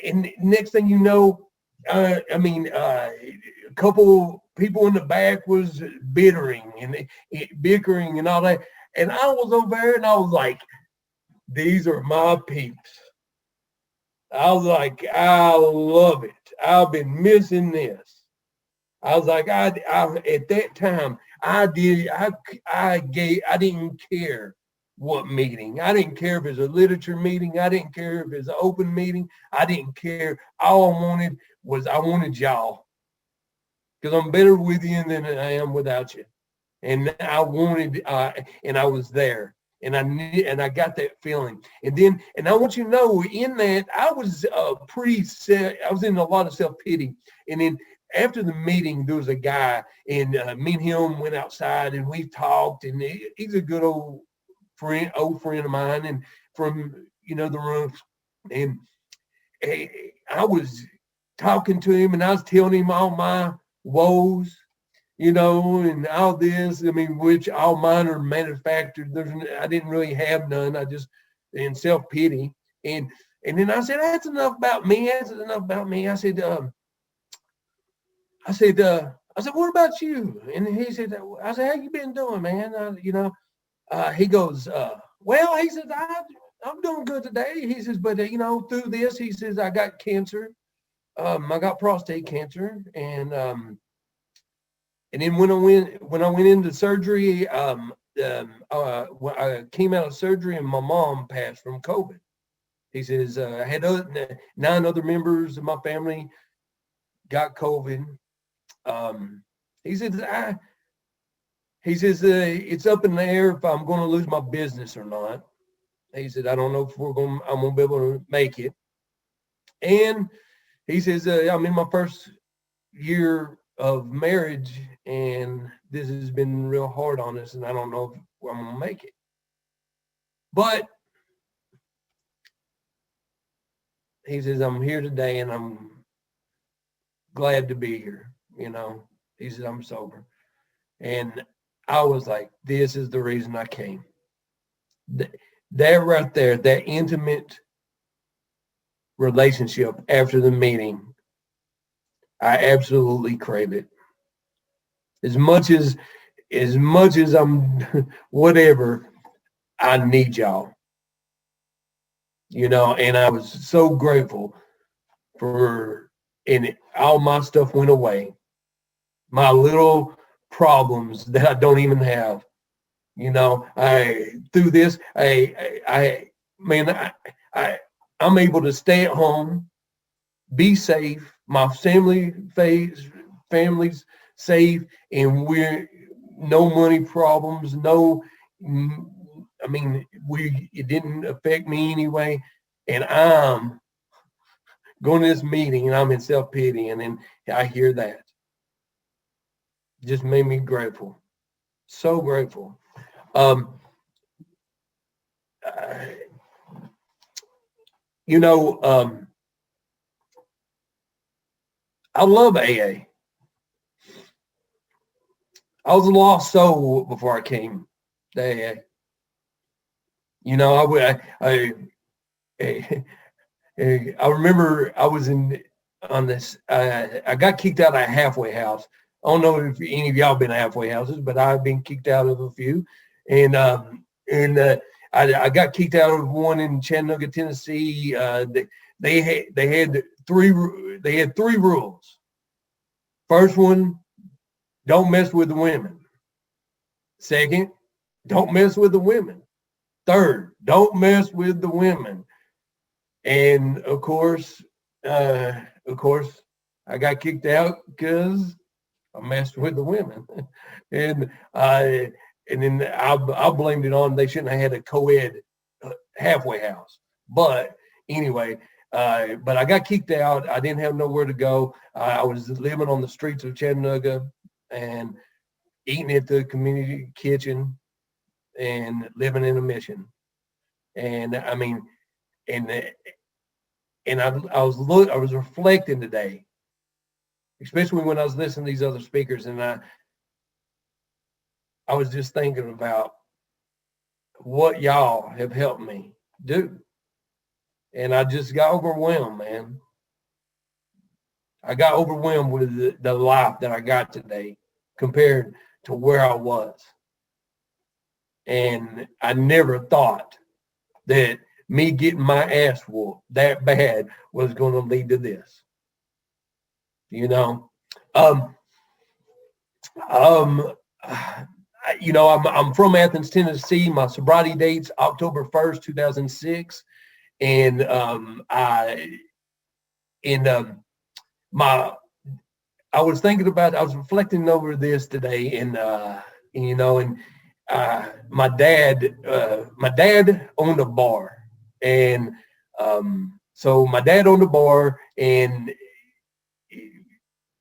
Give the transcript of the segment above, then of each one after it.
and next thing you know, a couple people in the back was bickering and all that. And I was over there and I was like, these are my peeps. I was like, I love it. I've been missing this. I was like, I at that time, I didn't care what meeting. I didn't care if it was a literature meeting. I didn't care if it was an open meeting. I didn't care. All I wanted was I wanted y'all, because I'm better with you than I am without you. And I wanted, and I was there, and I got that feeling. And I want you to know, in that, I was I was in a lot of self-pity. And then after the meeting, there was a guy, and me and him went outside, and we talked, and he's a good old friend of mine, and from, the room. And I was talking to him, and I was telling him all my woes, and all this. I mean, which all mine are manufactured. I didn't really have none. I just, in self-pity. And then I said, that's enough about me. That's enough about me. I said, what about you? And he said, I said, how you been doing, man? He goes, well, he says, I'm doing good today. He says, but through this, he says, I got cancer. I got prostate cancer. And then when I went into surgery, when I came out of surgery, and my mom passed from COVID. He says, I had 9 other members of my family got COVID. He says, it's up in the air if I'm going to lose my business or not. He said, I don't know if I'm going to be able to make it. And he says, I'm in my first year of marriage, and this has been real hard on us, and I don't know if I'm going to make it. But he says, I'm here today, and I'm glad to be here. He says, I'm sober. And I was like, this is the reason I came. That right there, that intimate relationship after the meeting, I absolutely crave it. As much as I'm whatever, I need y'all. And I was so grateful and all my stuff went away. My little problems that I don't even have. Through this, I'm able to stay at home, be safe. My family's safe, and we're no money problems. It didn't affect me anyway. And I'm going to this meeting, and I'm in self-pity, and then I hear that. Just made me grateful. So grateful. I love AA. I was a lost soul before I came to AA. I remember I was on this. I got kicked out of a halfway house. I don't know if any of y'all been to halfway houses, but I've been kicked out of a few. And I got kicked out of one in Chattanooga, Tennessee. They had three rules. First one, don't mess with the women. Second, don't mess with the women. Third, don't mess with the women. And of course, I got kicked out because I messed with the women. And then I blamed it on they shouldn't have had a co-ed halfway house. But anyway, but I got kicked out. I didn't have nowhere to go. I was living on the streets of Chattanooga and eating at the community kitchen and living in a mission. And I was reflecting today, especially when I was listening to these other speakers, and I was just thinking about what y'all have helped me do. And I just got overwhelmed, man. I got overwhelmed with the life that I got today compared to where I was. And I never thought that me getting my ass whooped that bad was going to lead to this. You know, um, um, I'm from Athens, Tennessee. My sobriety date's October 1st, 2006, and my I was thinking about, I was reflecting over this today, and my dad owned a bar, and so my dad owned a bar, and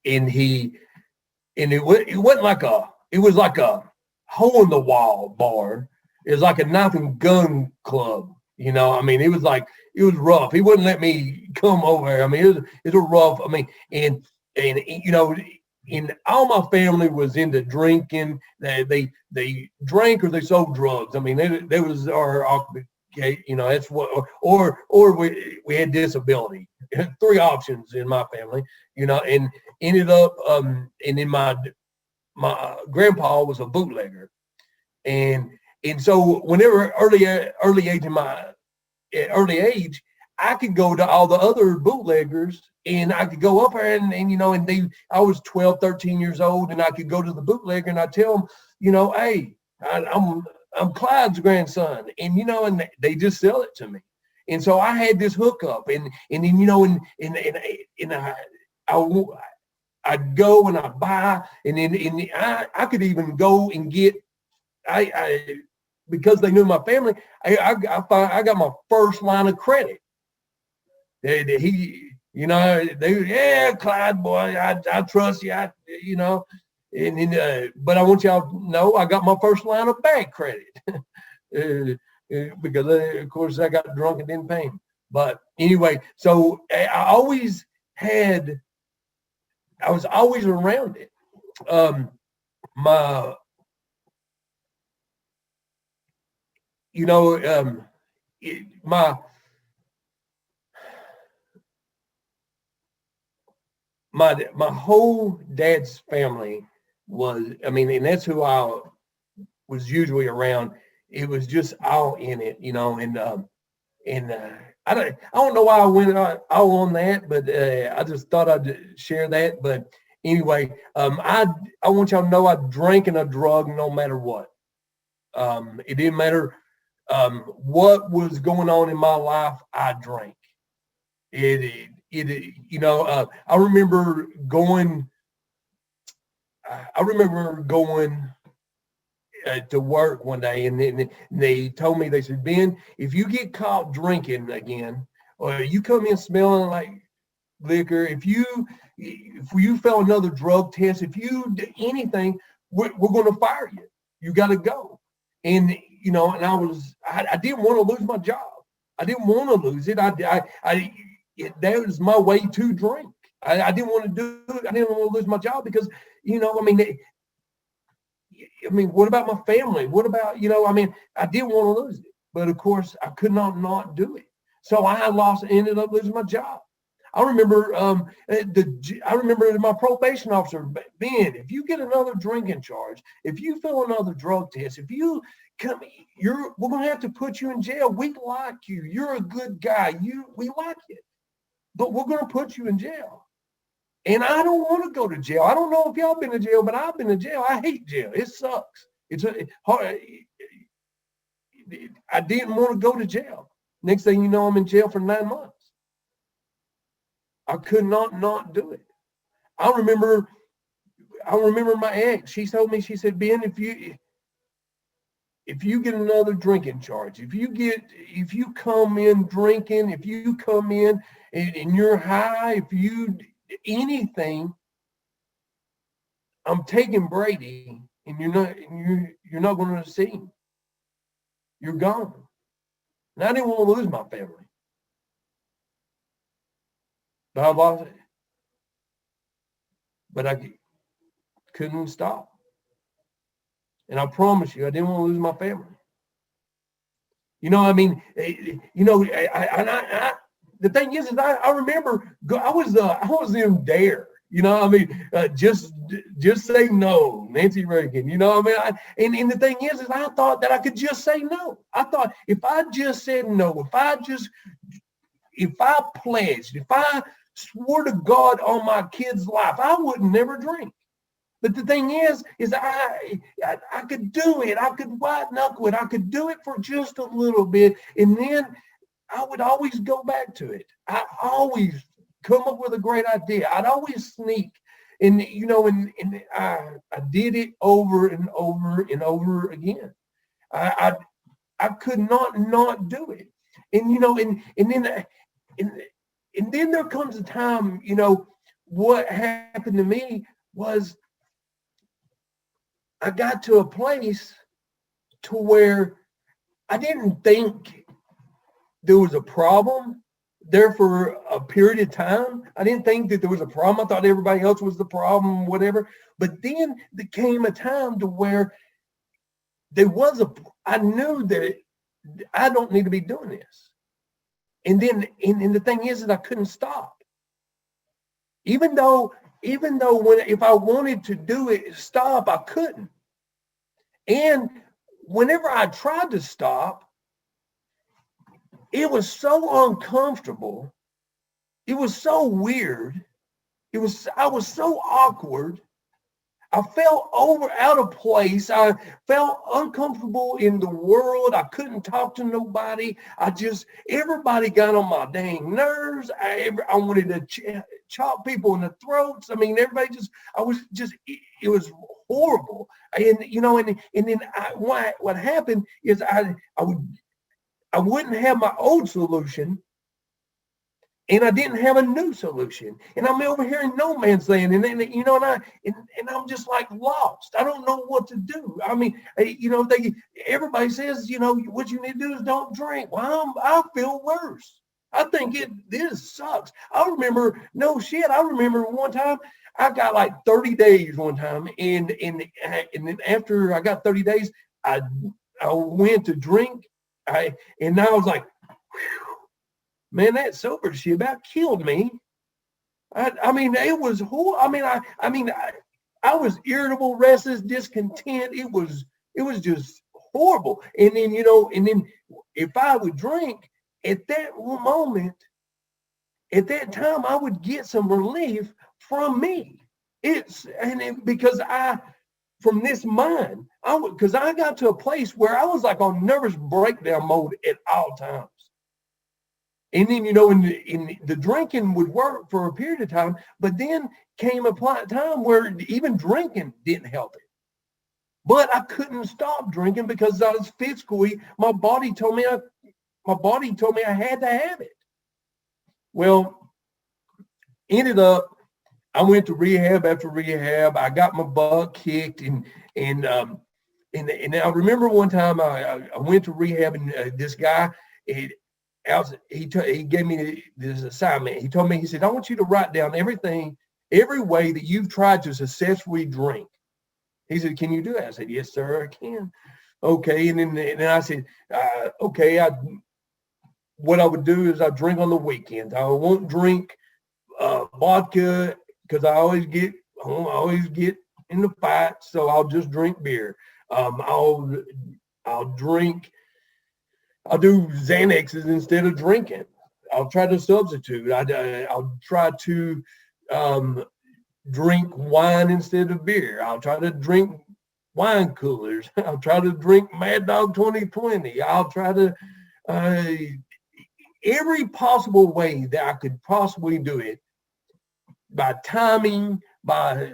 he and it wasn't like it was like a hole in the wall bar. It was like a knife and gun club. I mean, it was rough. He wouldn't let me come over. I mean, it was rough. I mean, and all my family was into drinking. They drank or they sold drugs. I mean, that was our that's what, or we had disability. Three options in my family, and ended up, and then my grandpa was a bootlegger, and so whenever early age in my early age, I could go to all the other bootleggers, and I could go up there I was 12, 13 years old, and I could go to the bootlegger and I tell them, hey, I'm Clyde's grandson, and and they just sell it to me. And so I had this hookup, and I'd go and I'd buy, and then I could even go and get, because they knew my family, I got my first line of credit. Yeah, Clyde boy, I trust you, but I want y'all to know I got my first line of bank credit because of course I got drunk and didn't pay him. But anyway, so I was always around it. My whole dad's family was, and that's who I was usually around. It was just all in it, and I don't know why I went all on that, but I just thought I'd share that. But anyway, I want y'all to know I drank and I drug no matter what. It didn't matter what was going on in my life. I drank. I remember going. To work one day, and they told me, they said, Ben, if you get caught drinking again, or you come in smelling like liquor, if you fail another drug test, if you do anything, we're going to fire you. You got to go. And and I didn't want to lose my job. I didn't want to lose it. That was my way to drink. I didn't want to do it. I didn't want to lose my job because, what about my family? What about, I didn't want to lose it. But of course, I could not do it. So I ended up losing my job. I remember my probation officer, Ben, if you get another drinking charge, if you fail another drug test, if you come, we're going to have to put you in jail. We like you. You're a good guy. We like you. But we're going to put you in jail. And I don't want to go to jail. I don't know if y'all been to jail, but I've been to jail. I hate jail. It sucks. I didn't want to go to jail. Next thing you know, I'm in jail for 9 months. I could not do it. I remember my ex. She told me, she said, Ben, if you get another drinking charge, if you come in drinking, if you come in and you're high, if you anything, I'm taking Brady, and you're not going to see him. You're gone. And I didn't want to lose my family, but I lost it. But I couldn't stop. And I promise you, I didn't want to lose my family. the thing is I remember I was in Dare. You know, I mean, just say no, Nancy Reagan. You know, I mean, and the thing is I thought that I could just say no. I thought if I just said no, if I pledged, if I swore to God on my kid's life, I would never drink. But the thing is I could do it. I could white knuckle it. I could do it for just a little bit, and then I would always go back to it. I always come up with a great idea. I'd always sneak. And, you know, and I did it over and over and over again. I could not do it. And, you know, and then there comes a time, you know, what happened to me was I got to a place to where I didn't think there was a problem there for a period of time. I didn't think that there was a problem. I thought everybody else was the problem, whatever. But then there came a time to where I knew that I don't need to be doing this. And then, and the thing is that I couldn't stop. Even though if I wanted to do it, stop, I couldn't. And whenever I tried to stop, it was so uncomfortable. It was so weird. I was so awkward. I felt out of place. I felt uncomfortable in the world. I couldn't talk to nobody. Everybody got on my dang nerves. I wanted to chop people in the throats. I mean, it was horrible. And, you know, and then what happened is I wouldn't have my old solution, and I didn't have a new solution. And I'm over here in no man's land, and then, you know, and I'm just like lost. I don't know what to do. I mean, you know, everybody says, you know, what you need to do is don't drink. Well, I feel worse. I think this sucks. I remember one time I got like 30 days one time, and then after I got 30 days, I went to drink. And I was like, whew, man, that sober shit about killed me. I mean, it was horrible. I was irritable, restless, discontent. It was just horrible. And then, you know, if I would drink at that moment, at that time, I would get some relief from me. Because from this mind, because I got to a place where I was like on nervous breakdown mode at all times. And then, you know, in the drinking would work for a period of time, but then came a time where even drinking didn't help it. But I couldn't stop drinking because I was physically, my body told me I had to have it. Well, ended up, I went to rehab after rehab. I got my butt kicked, and I remember one time I went to rehab, and this guy, he gave me this assignment. He told me, he said, I want you to write down every way that you've tried to successfully drink. He said, can you do that? I said, yes, sir, I can. Okay, and then I said, okay, what I would do is I drink on the weekends. I won't drink vodka, because I always get in the fight, so I'll just drink beer. I'll do Xanaxes instead of drinking. I'll try to substitute. I'll try to drink wine instead of beer. I'll try to drink wine coolers. I'll try to drink Mad Dog 2020. I'll try to every possible way that I could possibly do it, by timing, by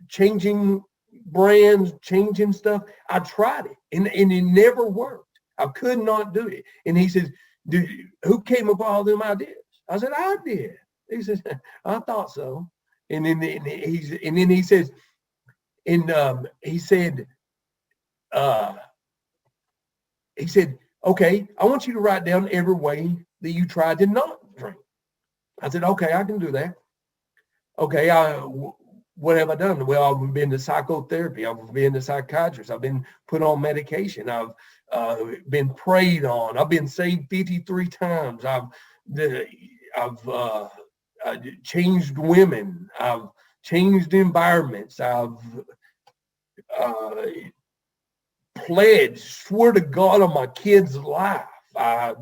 changing brands, changing stuff. I tried it, and it never worked. I could not do it. And he says, who came up with all them ideas? I said, I did. He says, I thought so. And then he says, he said, okay, I want you to write down every way that you tried to not drink. I said, okay, I can do that. Okay, what have I done? Well, I've been to psychotherapy. I've been to psychiatrist. I've been put on medication. I've been prayed on. I've been saved 53 times. I've I've changed women. I've changed environments. I've pledged, swore to God on my kid's life. I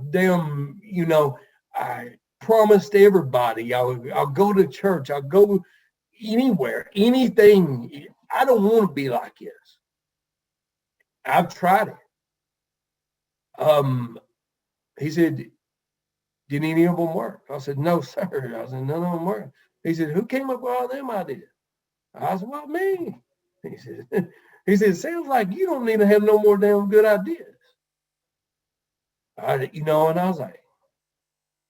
promised everybody I'll go to church. I'll go anywhere, anything. I don't want to be like this. I've tried it. He said, did any of them work? I said, no, sir. I said, none of them work. He said, who came up with all them ideas? I said, well, me. He said, it sounds like you don't need to have no more damn good ideas. And I was like,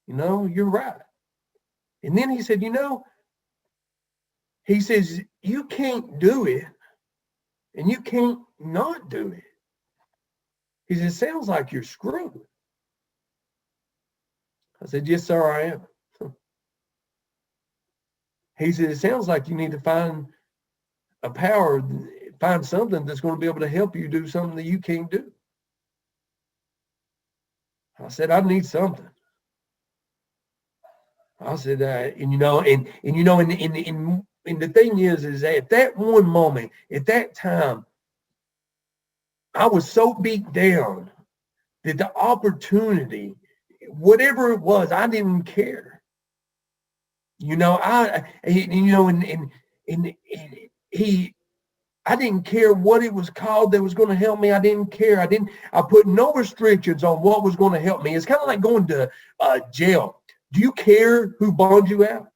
you're right. And then he said, he says, you can't do it and you can't not do it. He said, it sounds like you're screwed. I said, yes, sir, I am. He said, it sounds like you need to find a power, find something that's going to be able to help you do something that you can't do. I said, I need something. I said, and the thing is at that one moment, at that time, I was so beat down that the opportunity, whatever it was, I didn't care. I didn't care what it was called that was going to help me. I didn't care. I put no restrictions on what was going to help me. It's kind of like going to jail. Do you care who bonds you out?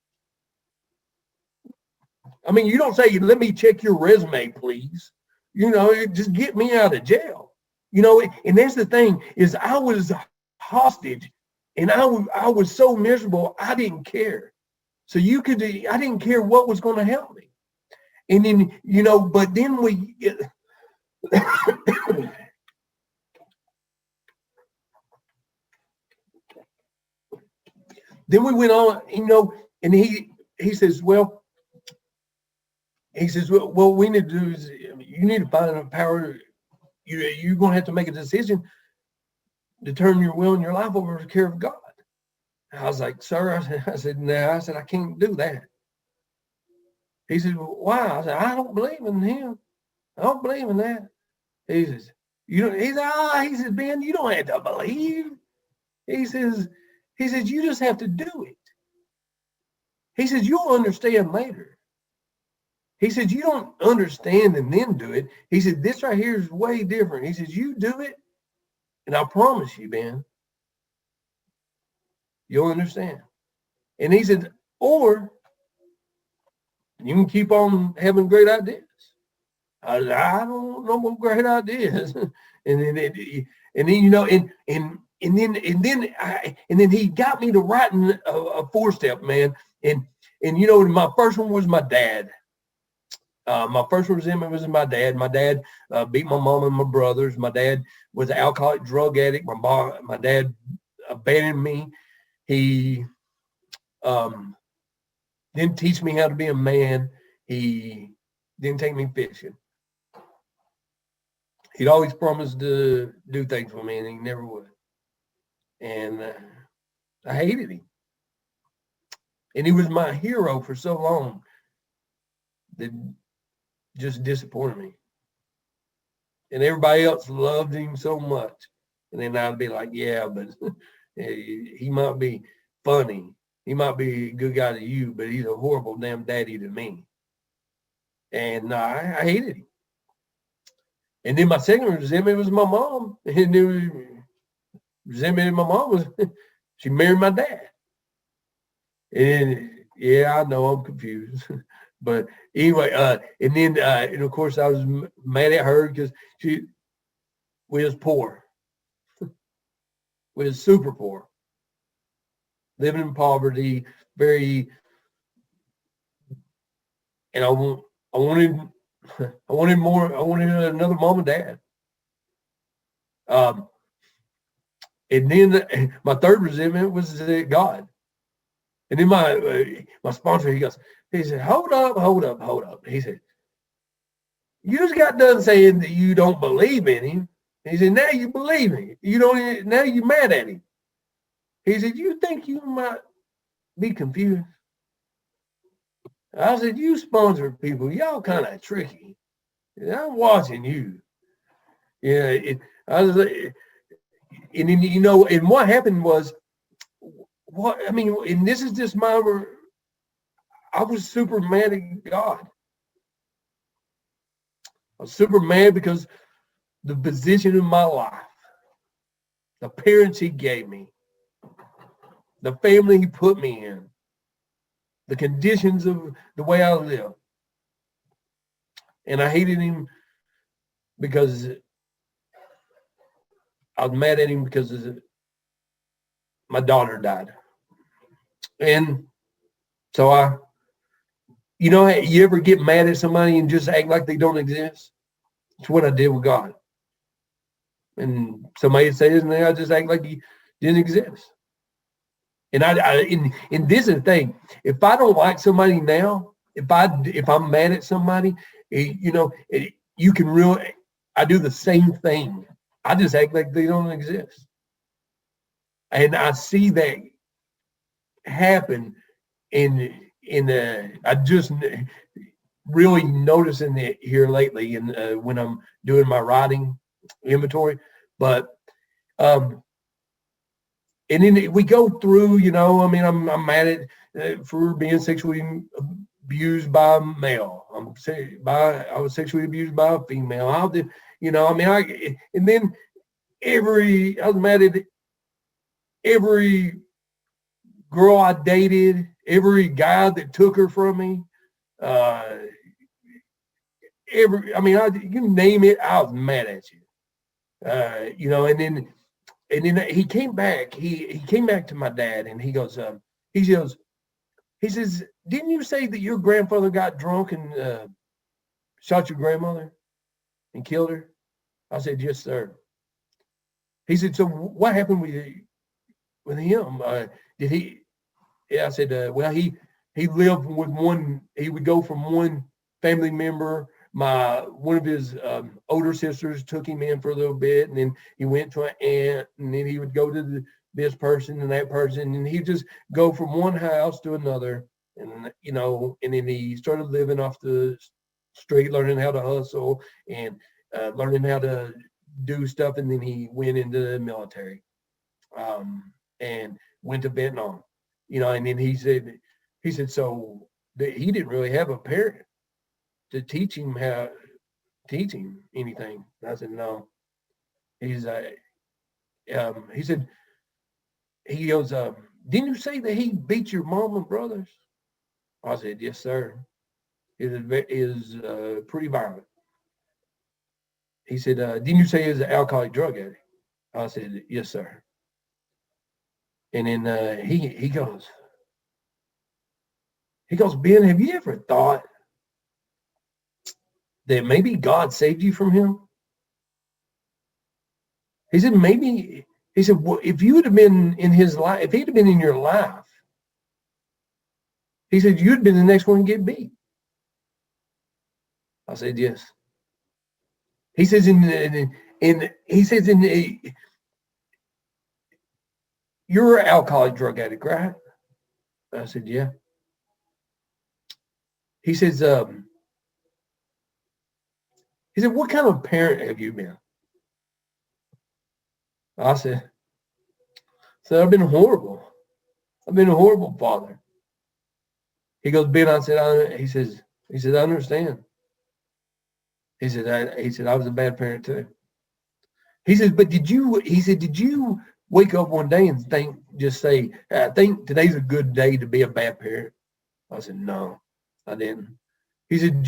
I mean, you don't say, let me check your resume, please. Just get me out of jail. And that's the thing is I was hostage and I was so miserable. I didn't care. So I didn't care what was going to help me. And then, but then then we went on, and he says, well, what we need to do is you need to find a power. You're going to have to make a decision to turn your will and your life over to the care of God. I was like, sir, I said, no, I can't do that. He said, well, why? I said, I don't believe in him. I don't believe in that. He says, he says, Ben, you don't have to believe. He says, you just have to do it. He says, you'll understand later. He says, you don't understand and then do it. He said, this right here is way different. He says, you do it, and I promise you, Ben, you'll understand. And he said, or you can keep on having great ideas. I don't know what great ideas. and then he got me to writing a 4-step, man. And my first one was my dad. My first resentment was my dad. My dad beat my mom and my brothers. My dad was an alcoholic, drug addict. My dad abandoned me. He didn't teach me how to be a man. He didn't take me fishing. He'd always promised to do things for me, and he never would. And I hated him. And he was my hero for so long that just disappointed me. And everybody else loved him so much. And then I'd be like, yeah, but he might be funny. He might be a good guy to you, but he's a horrible damn daddy to me. And I hated him. And then my second resentment was my mom. And the resentment of my mom was she married my dad. And yeah, I know I'm confused. But anyway, and of course I was mad at her because we was poor. We was super poor. Living in poverty, and I wanted more. I wanted another mom and dad. And then my third resentment was God. And then my sponsor, he said, hold up. He said, you just got done saying that you don't believe in him. He said, now you believe him. Now you're mad at him. He said, you think you might be confused? I said, you sponsor people, y'all kind of tricky. I'm watching you. Yeah, I was like, and then, and what happened was, and this is just I was super mad at God. I was super mad because the position in my life, the parents he gave me, the family he put me in, the conditions of the way I live. And I hated him because I was mad at him because my daughter died. And so you ever get mad at somebody and just act like they don't exist? It's what I did with God. And somebody says, and I just act like he didn't exist. And and this is the thing. If I don't like somebody now, if I'm mad at somebody, you can really, I do the same thing. I just act like they don't exist. And I see that happen I just really noticing it here lately and when I'm doing my writing inventory. But and then we go through, I'm mad at for being sexually abused by a male. I was sexually abused by a female. And then I was mad at every girl I dated, every guy that took her from me. You name it, I was mad at you. And then he came back. He came back to my dad, and he goes, he says, didn't you say that your grandfather got drunk and shot your grandmother and killed her? I said, yes, sir. He said, so what happened with him? Did he? Yeah, I said, well, he lived with one. He would go from one family member. One of his older sisters took him in for a little bit, and then he went to an aunt, and then he would go to this person and that person, and he'd just go from one house to another, and and then he started living off the street, learning how to hustle and learning how to do stuff, and then he went into the military and went to Vietnam, and then he said so that he didn't really have a parent to teach him anything. And I said, no. He said, he goes, didn't you say that he beat your mom and brothers? I said, yes, sir. It is pretty violent. He said, didn't you say he was an alcoholic drug addict? I said, yes, sir. And then he goes, Ben, have you ever thought that maybe God saved you from him? He said, maybe, he said, well, if you would have been in his life, if he'd have been in your life, he said, you'd been the next one to get beat. I said, yes. He says, you're an alcoholic drug addict, right? I said, yeah. He says, what kind of parent have you been? I said, I've been horrible. I've been a horrible father. He goes, Ben, I said, he says, I understand. He said, I was a bad parent too. He says, but did you wake up one day and just say, I think today's a good day to be a bad parent? I said, no, I didn't. He said,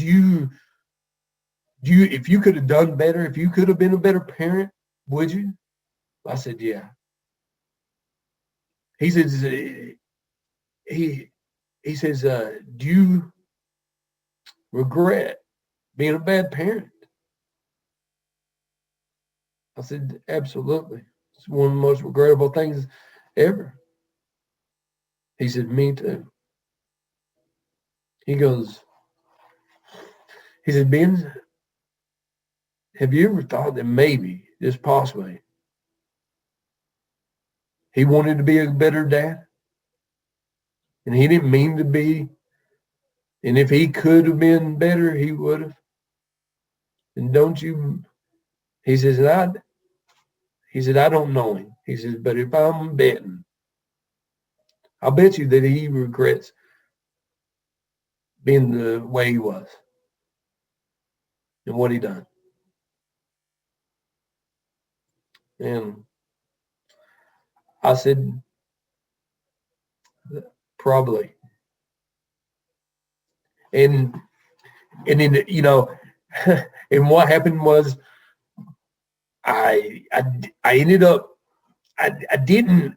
if you could have done better, if you could have been a better parent, would you? I said, yeah. He says, he says, do you regret being a bad parent? I said, absolutely. It's one of the most regrettable things ever. He said, me too. He goes, he said, Ben, have you ever thought that maybe, just possibly, He wanted to be a better dad, and he didn't mean to be. And if he could have been better, he would have. And don't you? He says, I don't know him. He says, but if I'm betting, I'll bet you that he regrets being the way he was and what he done. And I said, probably. And then, and what happened was I ended up, I didn't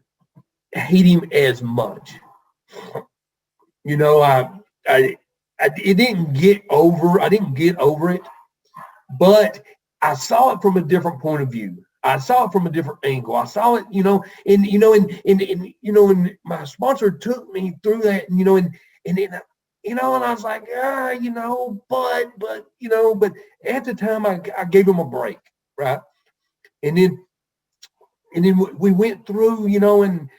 hate him as much. I didn't get over it, but I saw it from a different point of view. I saw it from a different angle. I saw it, and my sponsor took me through that, and I was like, but at the time I gave him a break, right? And then we went through, and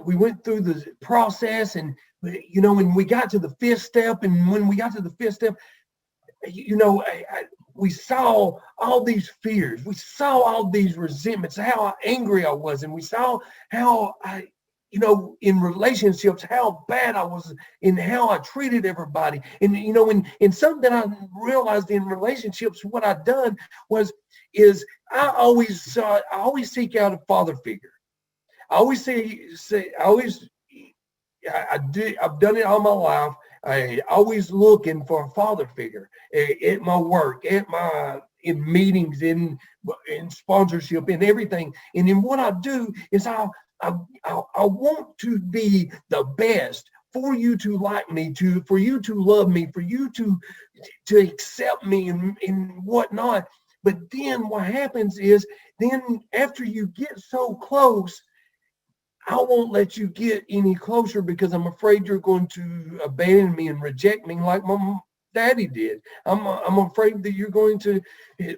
we went through the process, and when we got to the fifth step, and when we got to the fifth step, we saw all these fears. We saw all these resentments, how angry I was. And we saw how in relationships, how bad I was in how I treated everybody. And, and something that I realized in relationships, what I've done is I always seek out a father figure. I've done it all my life. I always looking for a father figure at my work, in meetings, in sponsorship, in everything. And then what I do is I want to be the best for you to like me, for you to love me, for you to accept me and whatnot. But then what happens is, then after you get so close, I won't let you get any closer because I'm afraid you're going to abandon me and reject me like my daddy did. I'm afraid that you're going to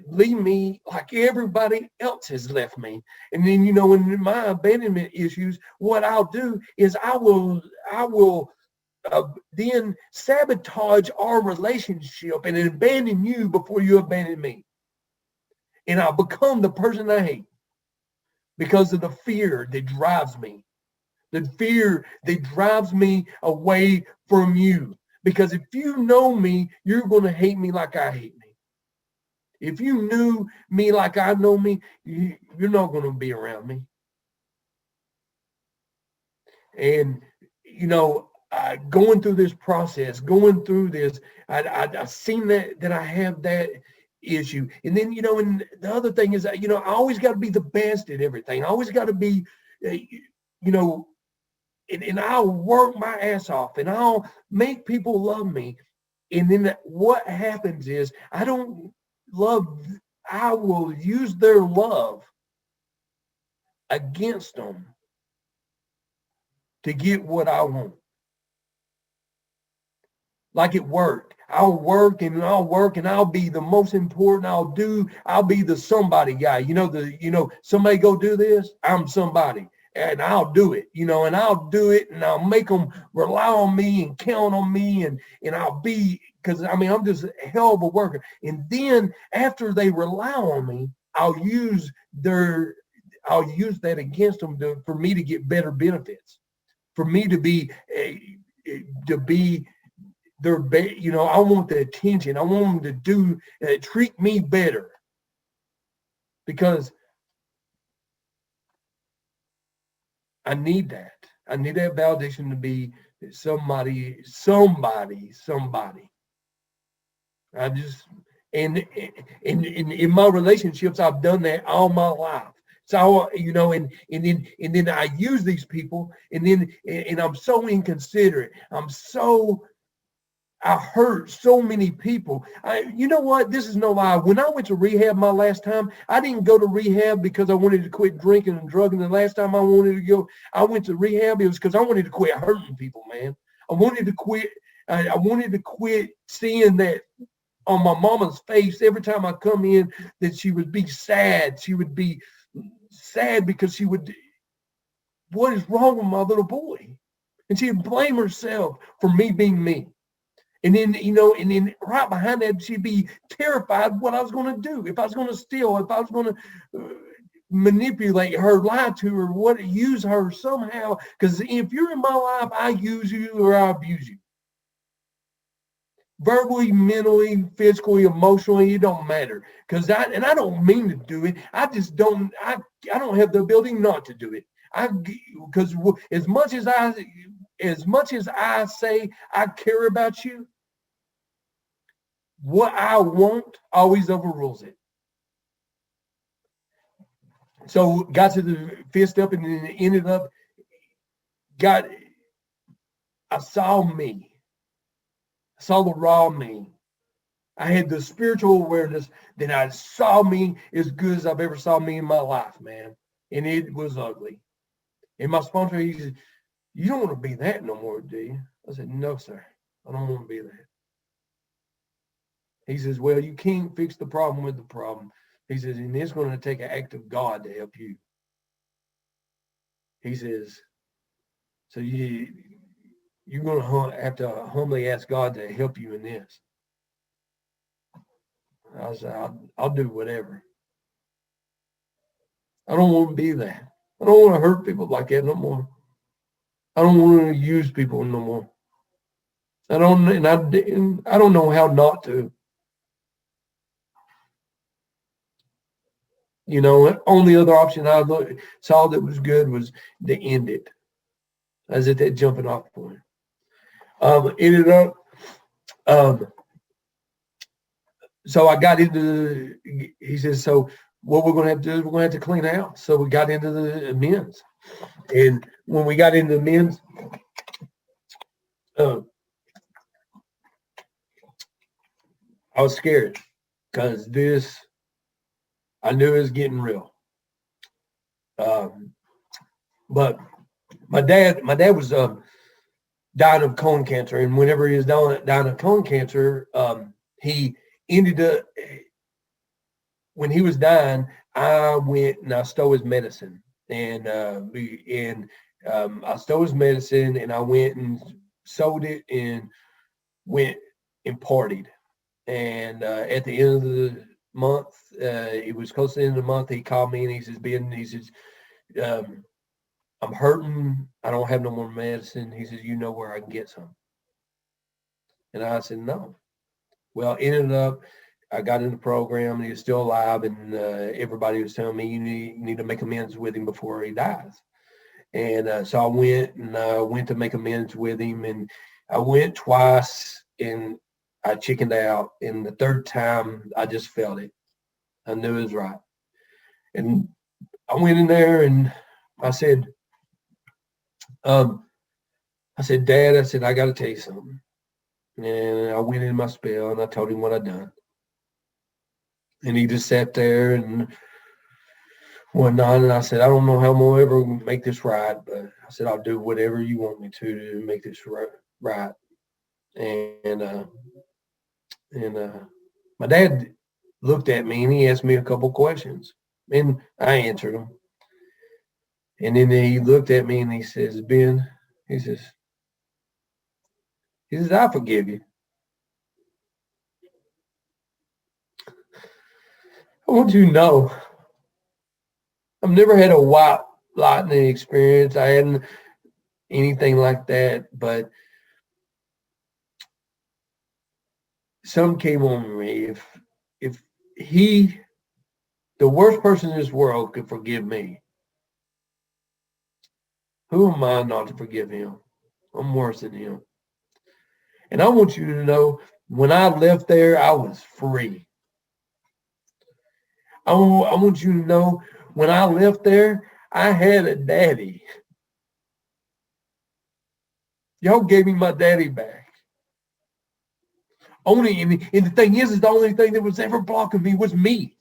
leave me like everybody else has left me. And then, in my abandonment issues, what I'll do is I will then sabotage our relationship and abandon you before you abandon me. And I'll become the person I hate because of the fear that drives me. The fear that drives me away from you. Because if you know me, you're going to hate me like I hate me. If you knew me like I know me, you're not going to be around me. And, going through this process, I seen that I have that issue. And then, and the other thing is, I always got to be the best at everything. I always got to be, and I'll work my ass off and I'll make people love me. And then what happens is I will use their love against them to get what I want. Like at work, I'll work and I'll be the most important. I'll be the somebody guy. Somebody go do this. I'm somebody. And I'll do it, and I'll do it, and I'll make them rely on me and count on me, and I'll be, because I'm just a hell of a worker. And then after they rely on me, I'll use that against them for me to get better benefits, for me to be their, I want the attention. I want them to treat me better, because I need that. I need that validation to be somebody. I just, and in my relationships, I've done that all my life. So, and then I use these people, and I'm so inconsiderate. I hurt so many people. You know what? This is no lie. When I went to rehab my last time, I didn't go to rehab because I wanted to quit drinking and drugging. The last time I went to rehab, it was because I wanted to quit hurting people, man. I wanted to quit. I wanted to quit seeing that on my mama's face every time I come in, that she would be sad. She would be sad because she would what is wrong with my little boy? And she'd blame herself for me being me. And then, and then right behind that, she'd be terrified what I was going to do. If I was going to steal, if I was going to manipulate her, lie to her, use her somehow. Because if you're in my life, I use you or I abuse you. Verbally, mentally, physically, emotionally, it don't matter. Because I don't mean to do it. I just don't, I don't have the ability not to do it. Because as much as I say I care about you, what I want always overrules it. So got to the fifth step and then ended up, I saw me. I saw the raw me. I had the spiritual awareness that I saw me as good as I've ever saw me in my life, man. And it was ugly. And my sponsor, he said, "You don't want to be that no more, do you?" I said, "No, sir. I don't want to be that." He says, "Well, you can't fix the problem with the problem." He says, "And it's going to take an act of God to help you." He says, "So you're going to have to humbly ask God to help you in this." I said, I'll do whatever. I don't want to be that. I don't want to hurt people like that no more. I don't want to use people no more. I don't know how not to. Only other option I saw that was good was to end it. I was at that jumping off point. Ended up, so I got into, he says, "So what we're going to have to do is we're going to have to clean house." So we got into the men's. And when we got into the men's, I was scared because I knew it was getting real. But my dad was dying of colon cancer. And whenever he was dying of colon cancer, he ended up, when he was dying, I went and I stole his medicine. And I stole his medicine and I went and sold it and went and partied. And at the end of the month, it was close to the end of the month, he called me and he says, "Ben," he says, "I'm hurting. I don't have no more medicine." He says, "You know where I can get some?" And I said, "No." Well, ended up, I got in the program and he was still alive, and everybody was telling me, you need to make amends with him before he dies. And so I went to make amends with him, and I went twice and I chickened out. And the third time I just felt it. I knew it was right. And I went in there and I said, "Dad," I said, "I got to tell you something." And I went in my spell and I told him what I'd done. And he just sat there and whatnot. And I said, "I don't know how I'm going to ever make this right, but I said, I'll do whatever you want me to make this right." And my dad looked at me and he asked me a couple questions and I answered them. And then he looked at me and he says, "Ben," he says, "I forgive you. I want you to know I've never had a white lightning experience. I hadn't anything like that, but something came on me. If he, the worst person in this world, could forgive me, who am I not to forgive him? I'm worse than him. And I want you to know, when I left there, I was free. I want you to know, when I left there, I had a daddy. Y'all gave me my daddy back. And the thing is the only thing that was ever blocking me was me.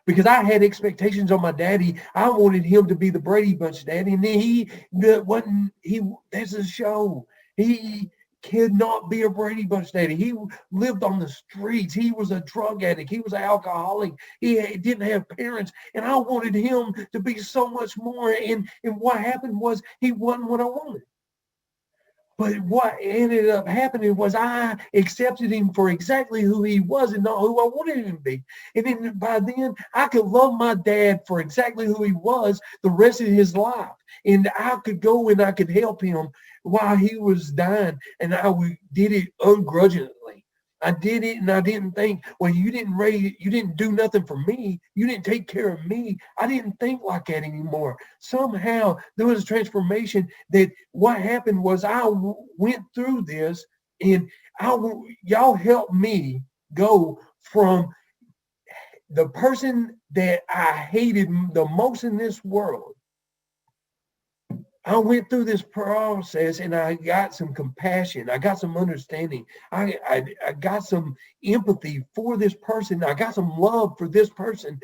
Because I had expectations on my daddy. I wanted him to be the Brady Bunch daddy. And then there's a show. could not be a Brady Bunch daddy. He lived on the streets. He was a drug addict. He was an alcoholic. He didn't have parents. And I wanted him to be so much more. And what happened was he wasn't what I wanted. But what ended up happening was I accepted him for exactly who he was and not who I wanted him to be. And then by then, I could love my dad for exactly who he was the rest of his life. And I could go and I could help him while he was dying. And I did it ungrudgingly. I did it and I didn't think, well, you didn't do nothing for me. You didn't take care of me. I didn't think like that anymore. Somehow there was a transformation that what happened was I went through this and y'all helped me go from the person that I hated the most in this world. I went through this process and I got some compassion. I got some understanding. I got some empathy for this person. I got some love for this person.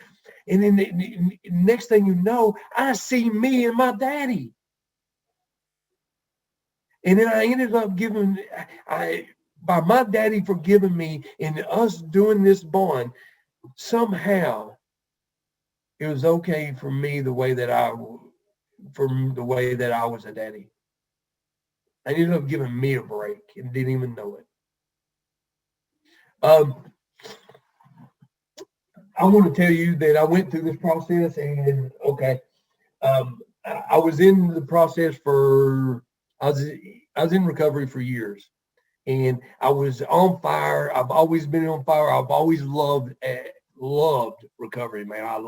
And then the next thing you know, I see me and my daddy. And then I ended up by my daddy forgiving me and us doing this bond, somehow it was okay for me the way that I was a daddy. I ended up giving me a break and didn't even know it. I want to tell you that I went through this process and I was in the process I was in recovery for years and I was on fire. I've always been on fire. I've always loved recovery, man. I've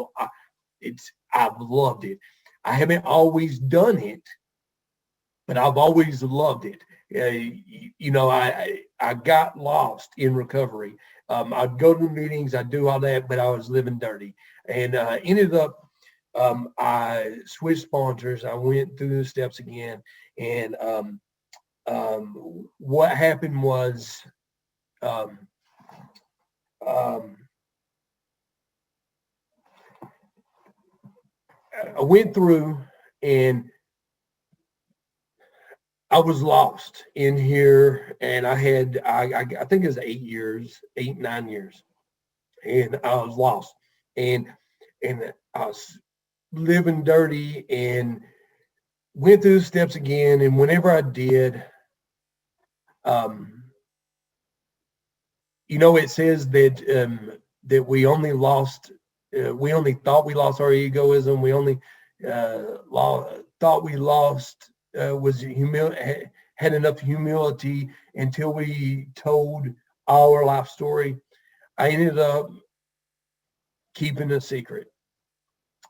loved it. I haven't always done it, but I've always loved it. I got lost in recovery. I'd go to meetings, I'd do all that, but I was living dirty. And ended up, I switched sponsors. I went through the steps again. And what happened was I went through and I was lost in here, and I think it was 9 years, and I was lost, and I was living dirty, and went through the steps again, and whenever I did, it says that we only thought we lost our egoism, we only thought we lost had enough humility until we told our life story. I ended up keeping a secret.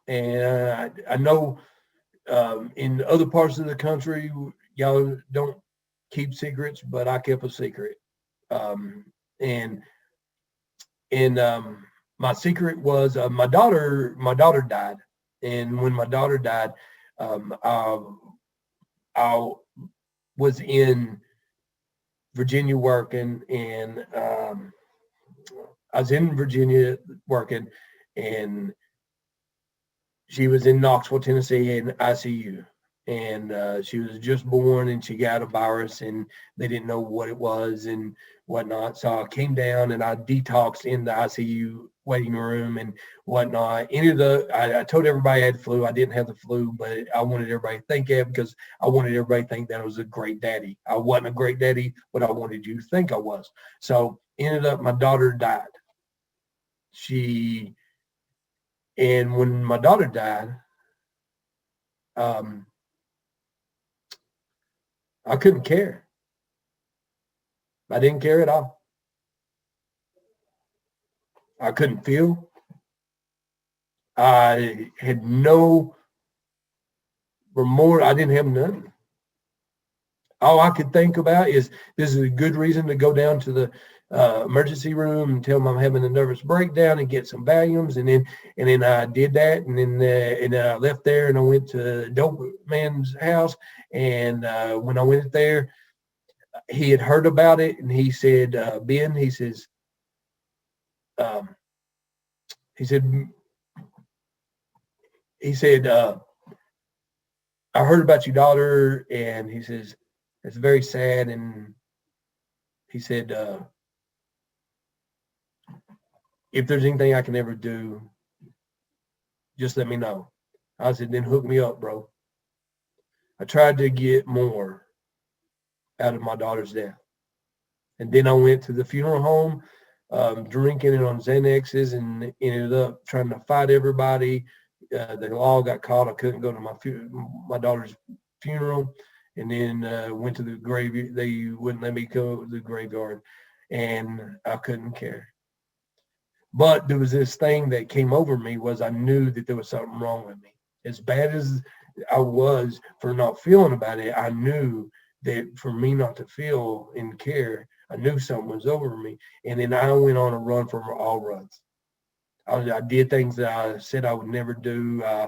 And I know in other parts of the country, y'all don't keep secrets, but I kept a secret. And my secret was my daughter died. And when my daughter died, I was in Virginia working, and I was in Virginia working, and she was in Knoxville, Tennessee, in ICU. And she was just born, and she got a virus, and they didn't know what it was and whatnot. So I came down and I detoxed in the ICU waiting room and whatnot. I told everybody I had the flu. I didn't have the flu, but I wanted everybody to think that because I wanted everybody to think that I was a great daddy. I wasn't a great daddy, but I wanted you to think I was. So ended up my daughter died. And when my daughter died, I couldn't care. I didn't care at all. I couldn't feel. I had no remorse. I didn't have none. All I could think about is this is a good reason to go down to the emergency room and tell them I'm having a nervous breakdown and get some Valiums. And then I did that. And then I left there and I went to the dope man's house. And when I went there, he had heard about it, and he said, Ben, he said, I heard about your daughter, and he says, it's very sad, and he said, if there's anything I can ever do, just let me know. I said, then hook me up, bro. I tried to get more out of my daughter's death. And then I went to the funeral home, drinking it on Xanaxes, and ended up trying to fight everybody. They all got caught. I couldn't go to my daughter's funeral, and then went to the grave. They wouldn't let me go to the graveyard, and I couldn't care. But there was this thing that came over me was I knew that there was something wrong with me. As bad as I was for not feeling about it, I knew that for me not to feel and care, I knew something was over me. And then I went on a run for all runs. I did things that I said I would never do. I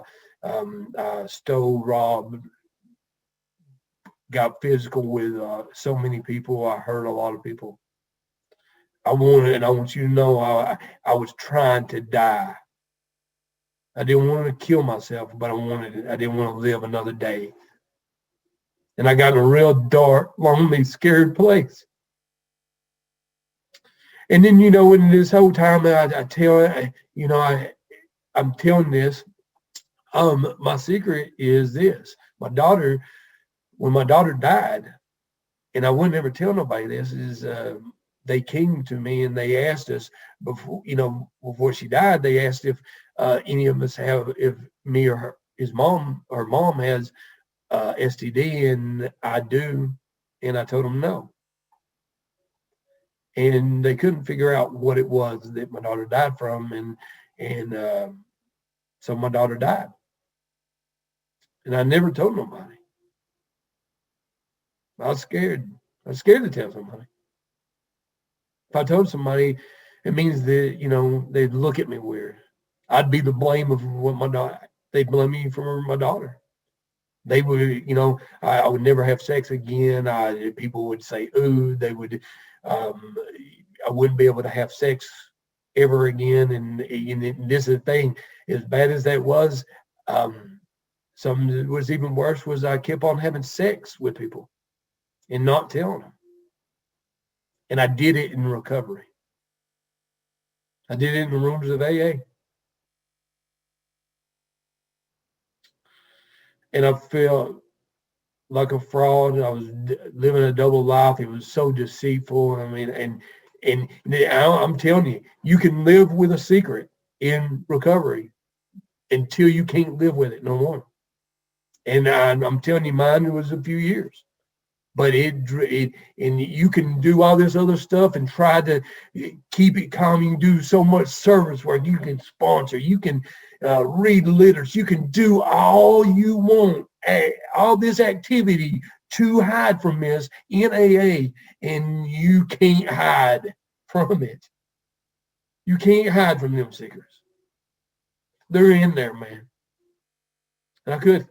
stole, robbed, got physical with so many people. I hurt a lot of people. I want you to know I was trying to die. I didn't want to kill myself, but I didn't want to live another day. And I got in a real dark, lonely, scared place. And then, in this whole time, I'm telling this. My secret is this: when my daughter died, and I wouldn't ever tell nobody this, is they came to me and they asked us before she died, they asked if any of us if me or his mom has STD, and I do, and I told them no. And they couldn't figure out what it was that my daughter died from, and so my daughter died, and I never told nobody. I was scared. I was scared to tell somebody. If I told somebody, it means that they'd look at me weird. I'd be the blame of what my daughter. They'd blame me for my daughter. They would, I would never have sex again. People would say, ooh, they would, I wouldn't be able to have sex ever again. And this is the thing, as bad as that was, something that was even worse was I kept on having sex with people and not telling them. And I did it in recovery. I did it in the rooms of AA. And I felt like a fraud. I was living a double life. It was so deceitful. I mean, and I'm telling you, you can live with a secret in recovery until you can't live with it no more. And I'm telling you, mine was a few years. But and you can do all this other stuff and try to keep it calm. You can do so much service work. You can sponsor. You can read literature. You can do all you want, all this activity to hide from this in AA, and you can't hide from it. You can't hide from them secrets. They're in there, man. And I couldn't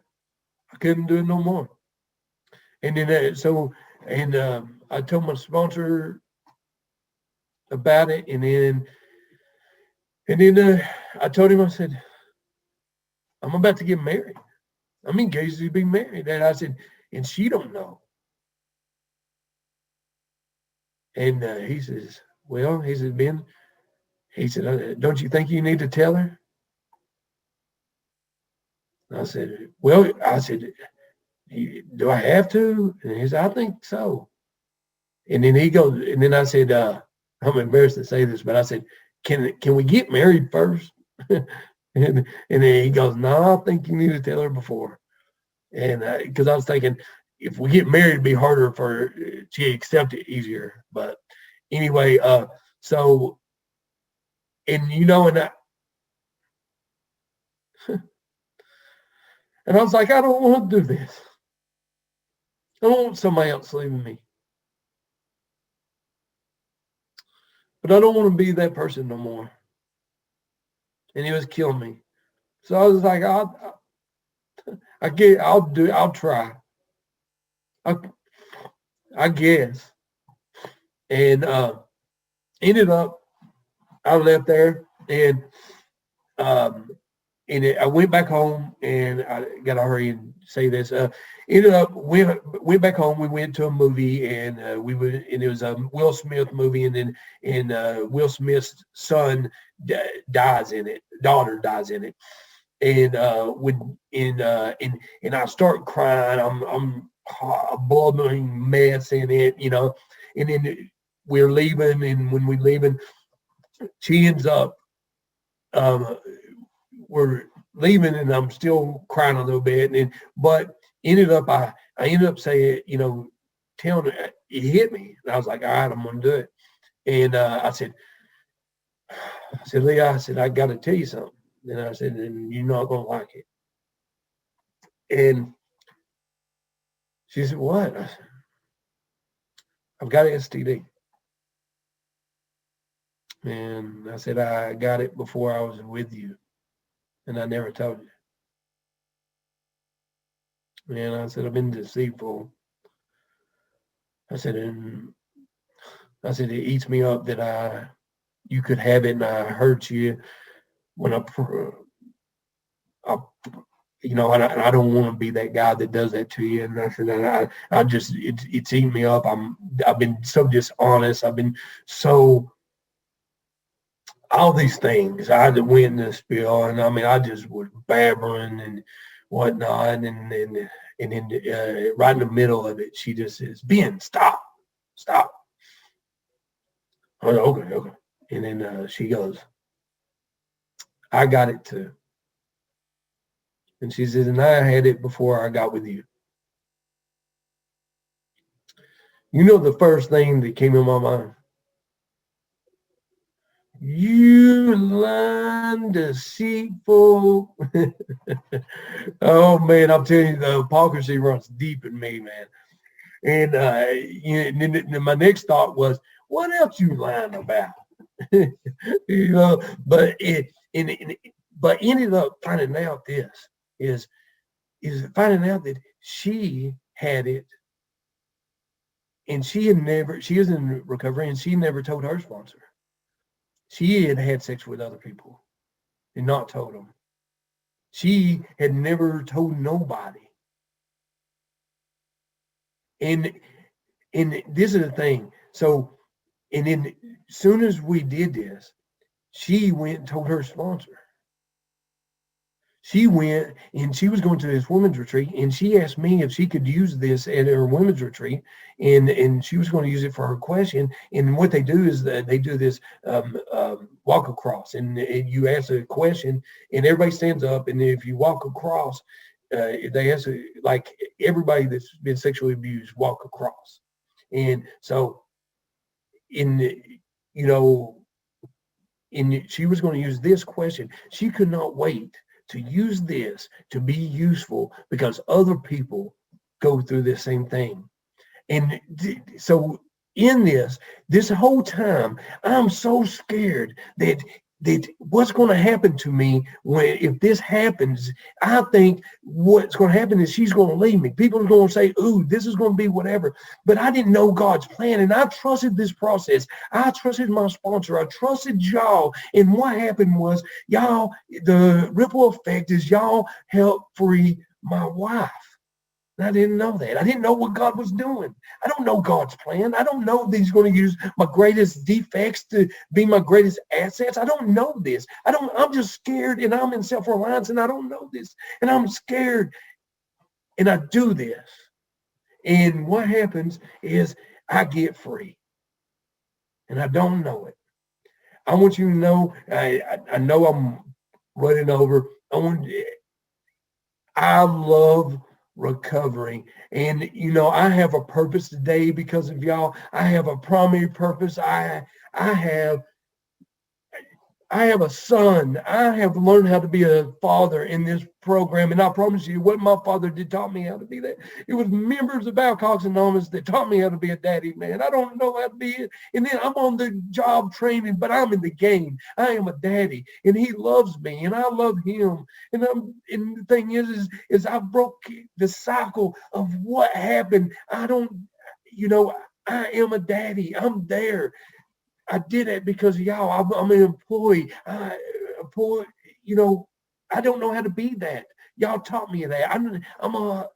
do it no more. And then I told my sponsor about it, and then I told him, I said, I'm about to get married. I'm engaged to be married. And I said, and she don't know. And he says, well, he said, Ben, he said, don't you think you need to tell her? And I said, do I have to? And he said, I think so. And then he goes, and then I said, I'm embarrassed to say this, but I said, can we get married first? and then he goes, no, I think you need to tell her before. And because I was thinking, if we get married, it'd be harder for she to accept it easier. But anyway, so, and and and I was like, I don't want to do this. I don't want somebody else leaving me. But I don't want to be that person no more. And he was killing me. So I was like, I'll try. I guess. And ended up, I left there, and I went back home, and I got to hurry and say this. Ended up went back home. We went to a movie, and and it was a Will Smith movie, and Will Smith's son dies in it, daughter dies in it, and and I start crying. I'm a blubbering mess in it, and then we're leaving, and when we're leaving, she ends up um, we're leaving, and I'm still crying a little bit, but I ended up saying, telling her it hit me, and I was like, all right, I'm gonna do it, and Leah, I said, I got to tell you something, and I said, and you're not gonna like it, and she said, what? I said, I've got an STD, and I said, I got it before I was with you, and I never told you, and I said, I've been deceitful. I said, and I said, it eats me up that you could have it, and I hurt you when I and I don't want to be that guy that does that to you. And I said, and I just, it's eating me up. I've been so dishonest. I've been so, all these things. I went in the spiel, and I mean, I just was babbling and whatnot. And then right in the middle of it, she just says, Ben, stop, stop. I was like, okay, okay. And then she goes, I got it too. And she says, and I had it before I got with you. You know the first thing that came in my mind? You lying, deceitful. Oh, man, I'm telling you, the hypocrisy runs deep in me, man. And, and then my next thought was, what else you lying about? But but ended up finding out this is finding out that she had it, and she was in recovery, and she never told her sponsor. She had sex with other people and not told them. She had never told nobody. And this is the thing. So, and then as soon as we did this, she went and told her sponsor. She went, and she was going to this women's retreat, and she asked me if she could use this at her women's retreat, and she was going to use it for her question. And what they do is that they do this walk across, and you ask a question, and everybody stands up, and if you walk across, they ask, like, everybody that's been sexually abused walk across. And so in you know she was going to use this question. She could not wait to use this to be useful because other people go through the same thing. And so in this whole time, I'm so scared that what's going to happen to me if this happens. I think what's going to happen is she's going to leave me. People are going to say, ooh, this is going to be whatever. But I didn't know God's plan, and I trusted this process. I trusted my sponsor. I trusted y'all. And what happened was, y'all, the ripple effect is y'all helped free my wife. I didn't know that. I didn't know what God was doing. I don't know God's plan. I don't know that he's going to use my greatest defects to be my greatest assets. I don't know this. I'm just scared, and I'm in self-reliance, and I don't know this. And I'm scared, and I do this. And what happens is I get free, and I don't know it. I want you to know, I know I'm running over. I love recovering. And, I have a purpose today because of y'all. I have a primary purpose. I have a son. I have learned how to be a father in this program. And I promise you, what my father did taught me how to be that. It was members of Alcoholics Anonymous that taught me how to be a daddy, man. I don't know how to be it. And then I'm on the job training, but I'm in the game. I am a daddy, and he loves me, and I love him. And the thing is I broke the cycle of what happened. I am a daddy. I'm there. I did it because of y'all. I'm an employee. I don't know how to be that. Y'all taught me that. I'm a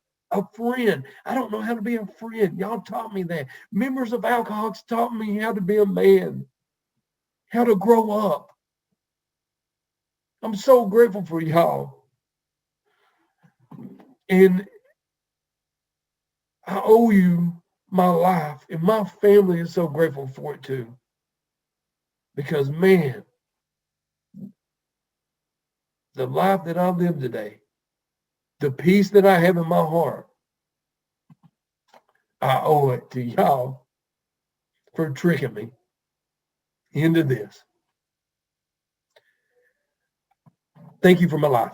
friend. I don't know how to be a friend. Y'all taught me that. Members of Alcoholics taught me how to be a man, how to grow up. I'm so grateful for y'all. And I owe you my life, and my family is so grateful for it too. Because, man, the life that I live today, the peace that I have in my heart, I owe it to y'all for tricking me into this. Thank you for my life.